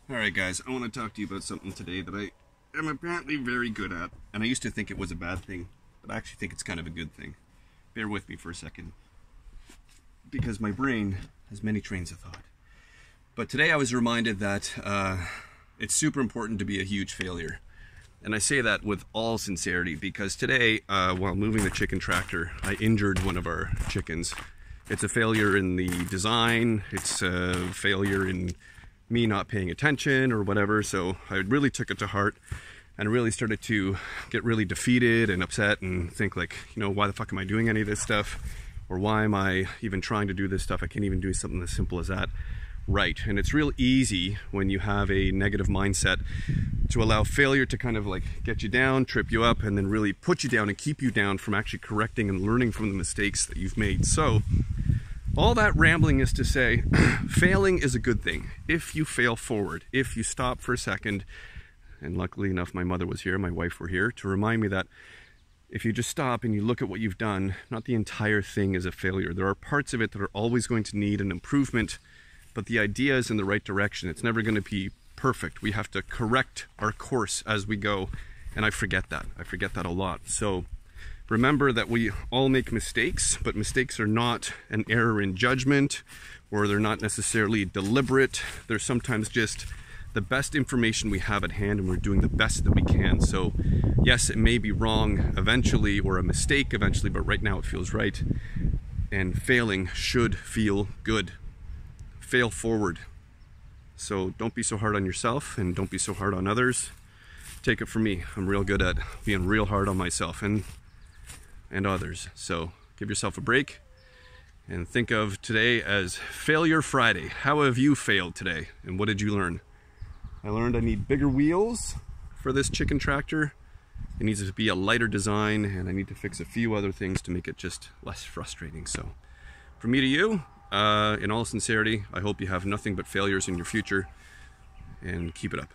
Alright guys, I want to talk to you about something today that I am apparently very good at. And I used to think it was a bad thing, but I actually think it's kind of a good thing. Bear with me for a second, because my brain has many trains of thought. But today I was reminded that it's super important to be a huge failure. And I say that with all sincerity, because today, while moving the chicken tractor, I injured one of our chickens. It's a failure in the design, it's a failure in me not paying attention or whatever, so I really took it to heart and really started to get really defeated and upset and think like, you know, why the fuck am I doing any of this stuff? Or why am I even trying to do this stuff? I can't even do something as simple as that right. And it's real easy when you have a negative mindset to allow failure to kind of like get you down, trip you up, and then really put you down and keep you down from actually correcting and learning from the mistakes that you've made. So all that rambling is to say, failing is a good thing. If you fail forward, if you stop for a second, and luckily enough my mother was here, my wife were here, to remind me that if you just stop and you look at what you've done, not the entire thing is a failure. There are parts of it that are always going to need an improvement, but the idea is in the right direction. It's never going to be perfect. We have to correct our course as we go, and I forget that. I forget that a lot. So remember that we all make mistakes, but mistakes are not an error in judgment, or they're not necessarily deliberate. They're sometimes just the best information we have at hand, and we're doing the best that we can. So yes, it may be wrong eventually, or a mistake eventually, but right now it feels right. And failing should feel good. Fail forward. So don't be so hard on yourself, and don't be so hard on others. Take it from me. I'm real good at being real hard on myself and others. So give yourself a break and think of today as Failure Friday. How have you failed today, and what did you learn? I learned I need bigger wheels for this chicken tractor. It needs to be a lighter design, and I need to fix a few other things to make it just less frustrating. So from me to you, in all sincerity, I hope you have nothing but failures in your future, and keep it up.